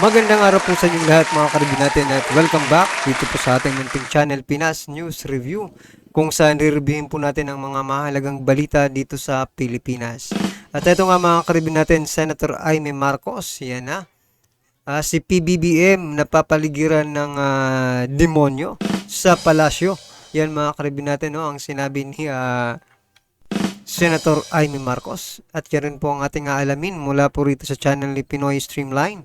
Magandang araw po sa inyong lahat mga karibin natin at welcome back dito po sa ating munting channel Pinas News Review kung saan re-reviewin po natin ang mga mahalagang balita dito sa Pilipinas. At ito nga mga karibin natin, Senator Aimee Marcos, yan na. Si PBBM napapaligiran ng demonyo sa palasyo. Yan mga karibin natin, no, ang sinabi ni Senator Aimee Marcos. At yan rin po ang ating aalamin mula po rito sa channel ni Pinoy Streamline.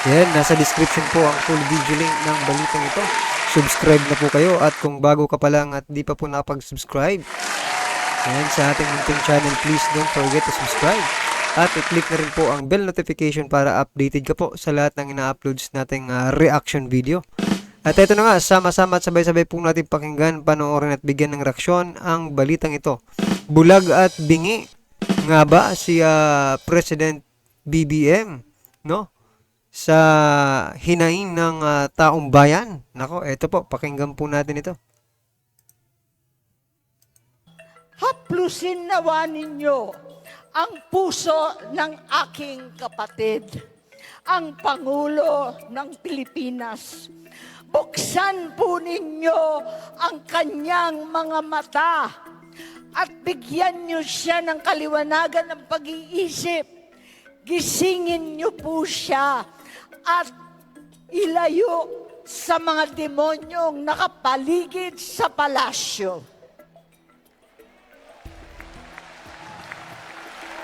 Yan, nasa description po ang full video link ng balitang ito. Subscribe na po kayo at kung bago ka pa lang at di pa po nakapag-subscribe, yan, sa ating munting channel, please don't forget to subscribe. At i-click na rin po ang bell notification para updated ka po sa lahat ng ina-uploads nating reaction video. At ito na nga, sama-sama at sabay-sabay po natin pakinggan, panoorin at bigyan ng reaksyon ang balitang ito. Bulag at bingi nga ba si President BBM, no? Sa hinaing ng taong bayan. Nako, eto po, pakinggan po natin ito. Haplusin nawa ninyo ang puso ng aking kapatid, ang Pangulo ng Pilipinas. Buksan po ninyo ang kanyang mga mata at bigyan niyo siya ng kaliwanagan ng pag-iisip. Gisingin niyo po siya at ilayo sa mga demonyong nakapaligid sa palasyo.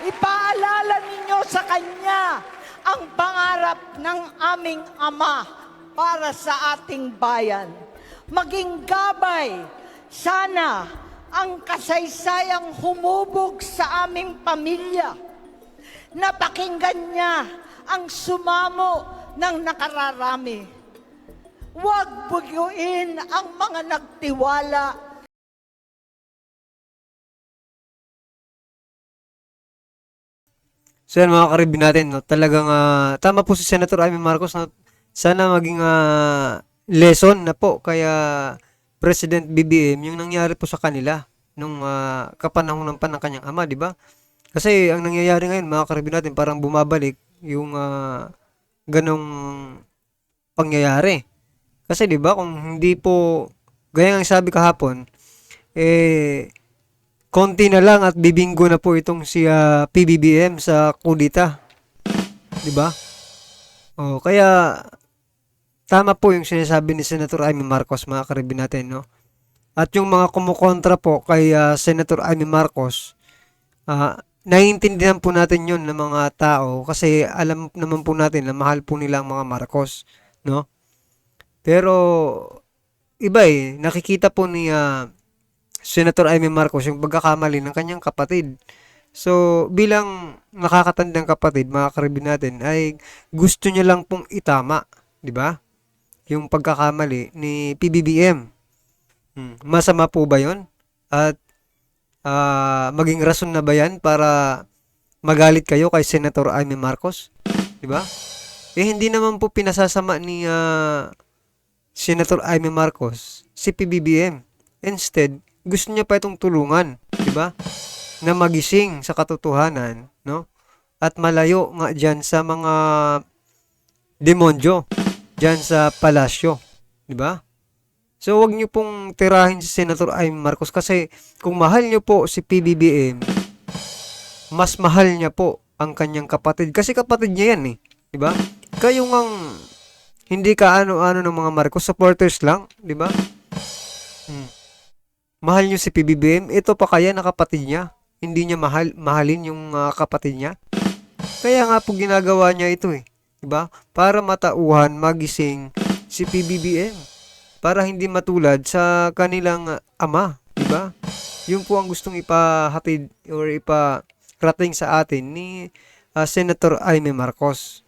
Ipaalala ninyo sa kanya ang pangarap ng aming Ama para sa ating bayan. Maging gabay, sana ang kasaysayang humubog sa aming pamilya. Napakinggan niya ang sumamo ng nakararami. Huwag bugyuin ang mga nagtiwala. So yan mga karibin natin, no? Talagang tama po si Senator Aimee Marcos na sana maging lesson na po kaya President BBM yung nangyari po sa kanila nung kapanahon ng kanyang ama, di ba? Kasi ang nangyayari ngayon mga karibin natin parang bumabalik yung ganong pangyayari. Kasi 'di ba kung hindi po gaya ng sabi kahapon, konti na lang at bibinggo na po itong si PBBM sa kudita, 'di ba? Oh, kaya tama po yung sinasabi ni Senator Aimee Marcos mga karibin natin, no? At yung mga kumukontra po kay Senator Aimee Marcos, naiintindihan po natin yun ng mga tao kasi alam naman po natin na mahal po nila ang mga Marcos, no? Pero iba nakikita po ni Senator Aimee Marcos yung pagkakamali ng kanyang kapatid. So, bilang nakakatandang kapatid, mga karibin natin, ay gusto niya lang pong itama, di ba? Yung pagkakamali ni PBBM. Masama po ba yun? At maging rason na ba yan para magalit kayo kay Senator Aimee Marcos? Di ba? Hindi naman po pinasasama ni Senator Aimee Marcos si PBBM. Instead, gusto niya pa itong tulungan, di ba? Na magising sa katotohanan, no? At malayo nga diyan sa mga demonyo diyan sa palasyo, di ba? So, wag niyo pong tirahin si Senator Aimee Marcos kasi kung mahal niyo po si PBBM, mas mahal niya po ang kanyang kapatid. Kasi kapatid niya yan di ba? Kayo ngang hindi ka ano-ano ng mga Marcos, supporters lang, di ba? Mahal niyo si PBBM, ito pa kaya na kapatid niya. Hindi niya mahalin yung kapatid niya. Kaya nga po ginagawa niya ito di ba? Para matauhan, magising si PBBM. Para hindi matulad sa kanilang ama, di ba? Yun po ang gustong ipahatid or iparating sa atin ni Senator Aimee Marcos.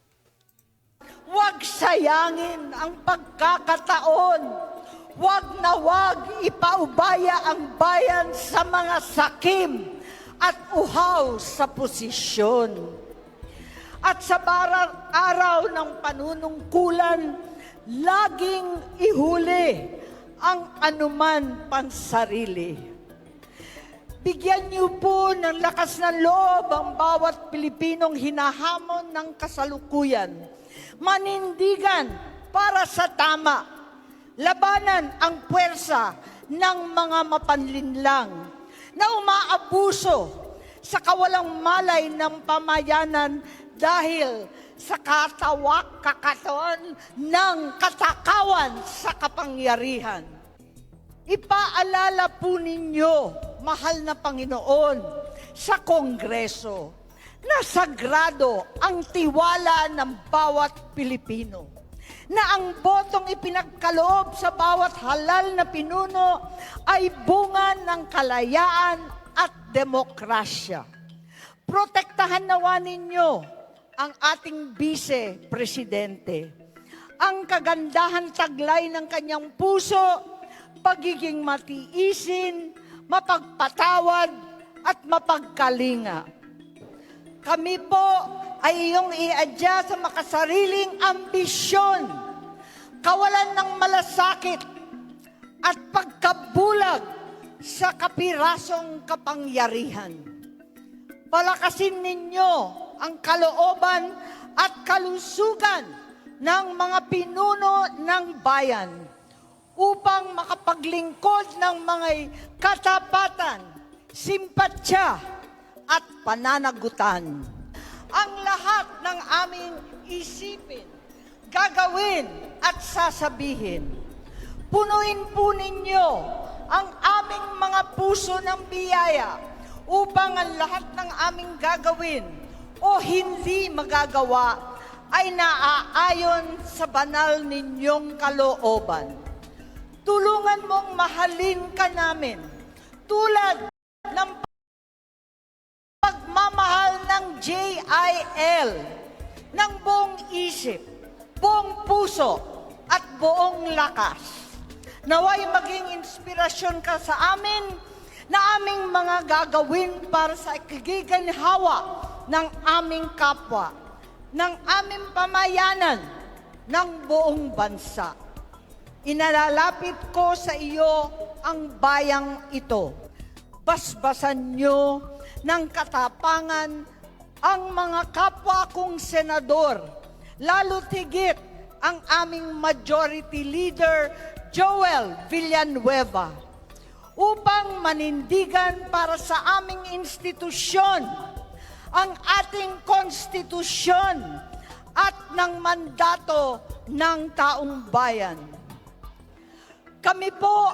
Huwag sayangin ang pagkakataon. Huwag na huwag ipaubaya ang bayan sa mga sakim at uhaw sa posisyon. At sa araw ng panunungkulan, laging ihuli ang anuman pansarili. Bigyan niyo po ng lakas ng loob ang bawat Pilipinong hinahamon ng kasalukuyan. Manindigan para sa tama. Labanan ang puwersa ng mga mapanlinlang na umaabuso sa kawalang malay ng pamayanan dahil sa kakatuan ng katakawan sa kapangyarihan. Ipaalala po ninyo, mahal na Panginoon, sa Kongreso na sagrado ang tiwala ng bawat Pilipino, na ang botong ipinagkaloob sa bawat halal na pinuno ay bunga ng kalayaan at demokrasya. Protektahan nawa ninyo ang ating Vice-Presidente. Ang kagandahan taglay ng kanyang puso, pagiging matiisin, mapagpatawad, at mapagkalinga. Kami po ay iyong iadya sa makasariling ambisyon, kawalan ng malasakit, at pagkabulag sa kapirasong kapangyarihan. Palakasin ninyo ang kalooban at kalusugan ng mga pinuno ng bayan upang makapaglingkod ng mga katapatan, simpatya at pananagutan. Ang lahat ng aming isipin, gagawin at sasabihin, punuin po ninyo ang aming mga puso ng biyaya upang ang lahat ng aming gagawin o hindi magagawa ay naaayon sa banal ninyong kalooban. Tulungan mong mahalin ka namin tulad ng pagmamahal ng JIL ng buong isip, buong puso at buong lakas. Naway maging inspirasyon ka sa amin na aming mga gagawin para sa ikigiginhawa ng aming kapwa, ng aming pamayanan, ng buong bansa. Inalalapit ko sa iyo ang bayang ito. Basbasan niyo ng katapangan ang mga kapwa kong senador, lalo tigit ang aming Majority Leader Joel Villanueva, upang manindigan para sa aming institusyon ang ating konstitusyon at ng mandato ng taong bayan. Kami po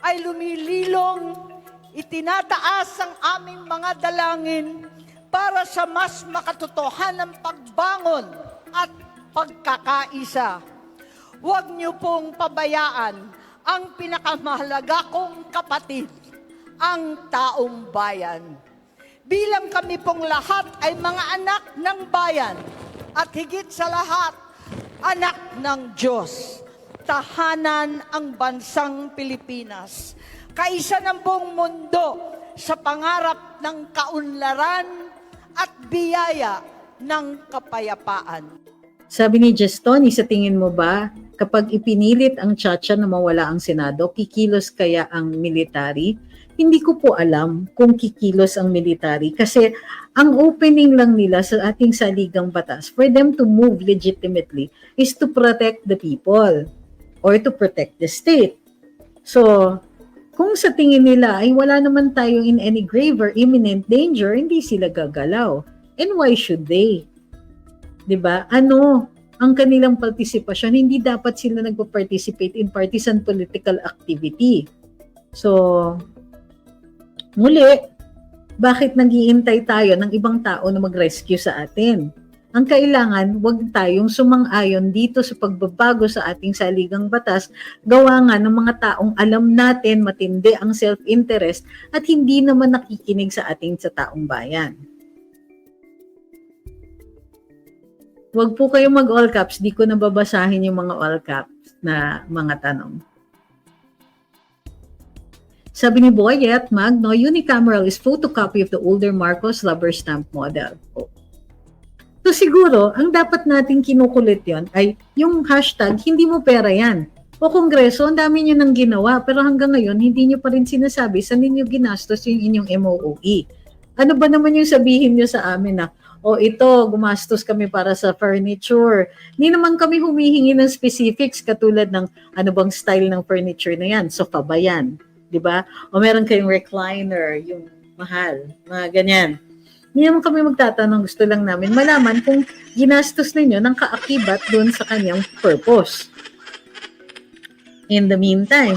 ay lumililong, itinataas ang aming mga dalangin para sa mas makatotohanang pagbangon at pagkakaisa. Huwag niyo pong pabayaan ang pinakamahalaga kong kapatid, ang taong bayan. Bilang kami pong lahat ay mga anak ng bayan at higit sa lahat, anak ng Diyos. Tahanan ang bansang Pilipinas, kaisa ng buong mundo sa pangarap ng kaunlaran at biyaya ng kapayapaan. Sabi ni Gestoni, sa tingin mo ba, kapag ipinilit ang Chacha na mawala ang Senado, kikilos kaya ang military? Hindi ko po alam kung kikilos ang military kasi ang opening lang nila sa ating saligang batas for them to move legitimately is to protect the people or to protect the state. So, kung sa tingin nila ay wala naman tayong in any grave or imminent danger, hindi sila gagalaw. And why should they? 'Di ba? Ano ang kanilang partisipasyon? Hindi dapat sila nagpa-participate in partisan political activity. So, muli, bakit nag-iintay tayo ng ibang tao na mag-rescue sa atin? Ang kailangan, wag tayong sumang-ayon dito sa pagbabago sa ating saligang batas, gawa nga ng mga taong alam natin matindi ang self-interest at hindi naman nakikinig sa ating sa taong bayan. Wag po kayong mag-all caps, di ko nababasahin yung mga all caps na mga tanong. Sabi ni Boyet, Magno, unicameral is photocopy of the older Marcos rubber stamp model. Oh. So siguro, ang dapat nating kinukulit yon ay yung hashtag, hindi mo pera yan. O Kongreso, ang dami nyo nang ginawa, pero hanggang ngayon, hindi nyo pa rin sinasabi saan ninyo ginastos yung inyong MOOE. Ano ba naman yung sabihin nyo sa amin na, o ito, gumastos kami para sa furniture. Hindi naman kami humihingi ng specifics katulad ng ano bang style ng furniture na yan. Sofa ba yan? Di ba? O meron kayong recliner, yung mahal, mga ganyan. Hindi naman kami magtatanong, gusto lang namin malaman kung ginastos ninyo ng kaakibat doon sa kanyang purpose. In the meantime,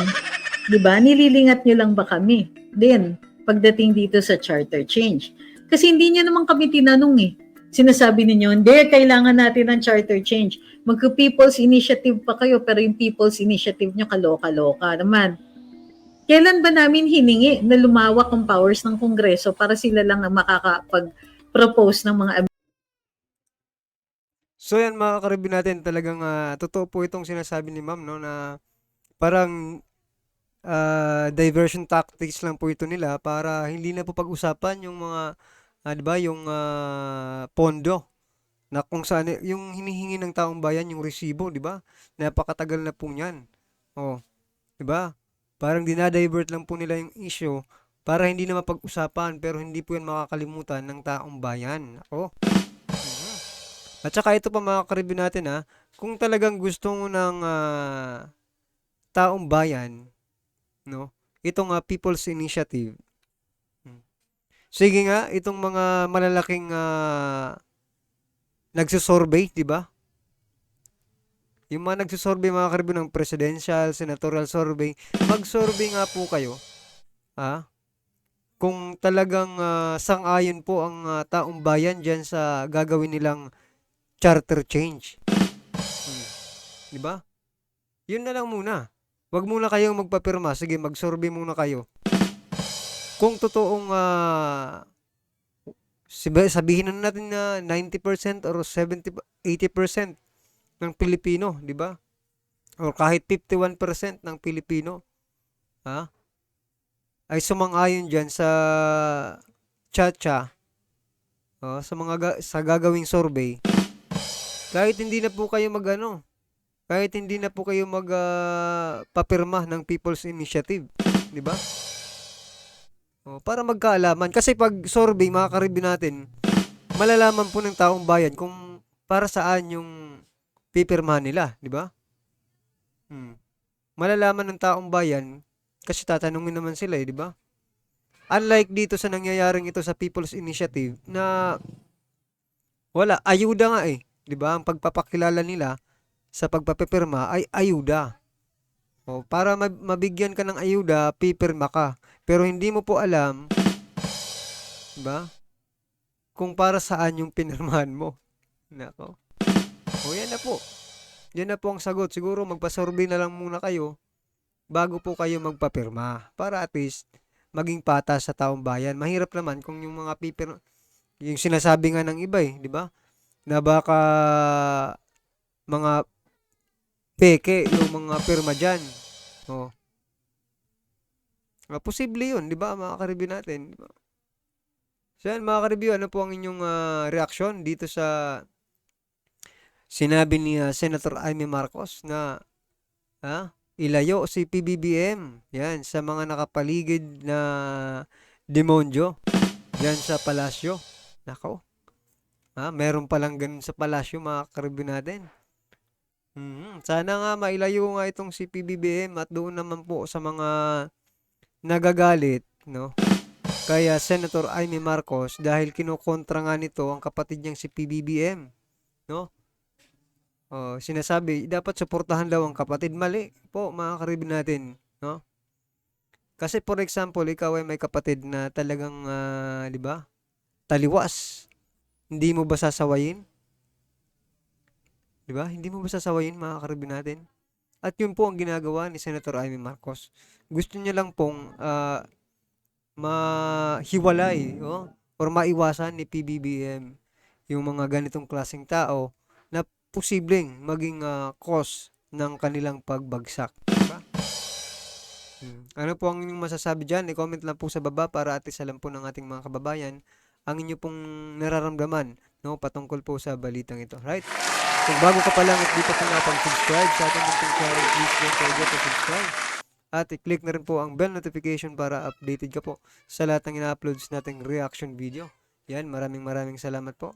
di ba, nililingat nyo lang ba kami din pagdating dito sa charter change? Kasi hindi nyo naman kami tinanong eh. Sinasabi ninyo, hindi, kailangan natin ng charter change. Magka-people's initiative pa kayo, pero yung people's initiative nyo kaloka-loka naman. Kailan ba namin hiningi na lumawak ang powers ng Kongreso para sila lang ang makakapag-propose ng mga So yan mga karibin natin, talagang totoo po itong sinasabi ni ma'am, no, na parang diversion tactics lang po ito nila para hindi na po pag-usapan yung mga, 'di ba, yung pondo na kung saan yung hinihingi ng taong bayan yung resibo, 'di ba? Napakatagal na po niyan. Oh, 'di ba? Parang dinadivert lang po nila yung issue para hindi na mapag-usapan pero hindi po yan makakalimutan ng taong bayan. Ako. Mhm. At saka ito pa mga karibin natin kung talagang gusto mo ng taong bayan, no? Itong People's Initiative. Hmm. Sige nga, itong mga malalaking nagsusurvey, di ba? Yung mga nagsusurvey mga karibin ng presidential, senatorial survey, mag-survey nga po kayo, ah, kung talagang sang-ayon po ang taong bayan dyan sa gagawin nilang charter change. Hmm. Di ba? Yun na lang muna. Wag muna kayong magpapirma. Sige, mag-survey muna kayo. Kung totoong sabihin na natin na 90% or 70, 80% ng Pilipino, di ba? Or kahit 51% ng Pilipino, ha? Ay sumang-ayon diyan sa Chacha, sa sa gagawing survey. Kahit hindi na po kayo magano, kahit hindi na po kayo mag papirma ng People's Initiative, di ba? Para magkaalaman. Kasi pag survey, mga karibin natin, malalaman po ng taong bayan kung para saan yung pipirmahan nila, di ba? Hmm. Malalaman ng taong bayan kasi tatanungin naman sila di ba? Unlike dito sa nangyayaring ito sa People's Initiative na wala, ayuda nga di ba? Ang pagpapakilala nila sa pagpapipirma ay ayuda. Para mabigyan ka ng ayuda, pipirma ka. Pero hindi mo po alam, di ba? Kung para saan yung pinirmahan mo. Nako. Yan na po. Yan na po ang sagot. Siguro magpa-survey na lang muna kayo bago po kayo magpapirma. Para at least maging patas sa taong bayan. Mahirap naman kung yung mga yung sinasabi nga ng iba di ba? Na baka mga peke yung mga pirma dyan. Posible yun, di ba mga karibyo natin? Diba? So yan mga karibyo, ano po ang inyong reaksyon dito sa sinabi ni Senator Amy Marcos na ilayo si PBBM yan sa mga nakapaligid na demonyo yan sa palasyo. Nako. Meron palang ganun sa palasyo mga karibyo natin. Sana nga mailayo nga itong si PBBM at doon naman po sa mga nagagalit, no? Kaya Senator Amy Marcos dahil kinukontra nga nito ang kapatid niyang si PBBM, no? Sinasabi dapat suportahan daw ang kapatid. Mali po mga karibin natin, no? Kasi for example, ikaw ay may kapatid na talagang 'di ba? Taliwas. Hindi mo ba sasawayin? 'Di ba? Hindi mo ba sasawayin mga karibin natin? At yun po ang ginagawa ni Senator Amy Marcos. Gusto niya lang pong mahiwalay or maiwasan ni PBBM yung mga ganitong klaseng tao na posibleng maging cause ng kanilang pagbagsak. Diba? Ano po ang inyong masasabi dyan? I-comment lang po sa baba para at least alam po ng ating mga kababayan ang inyo pong nararamdaman no, patungkol po sa balitang ito. Right? Kung bago ka pa lang at di pa po nakapag-subscribe sa ating munting channel, please don't forget to subscribe. At i-click na rin po ang bell notification para updated ka po sa lahat ng ina-uploads nating reaction video. Yan, maraming salamat po.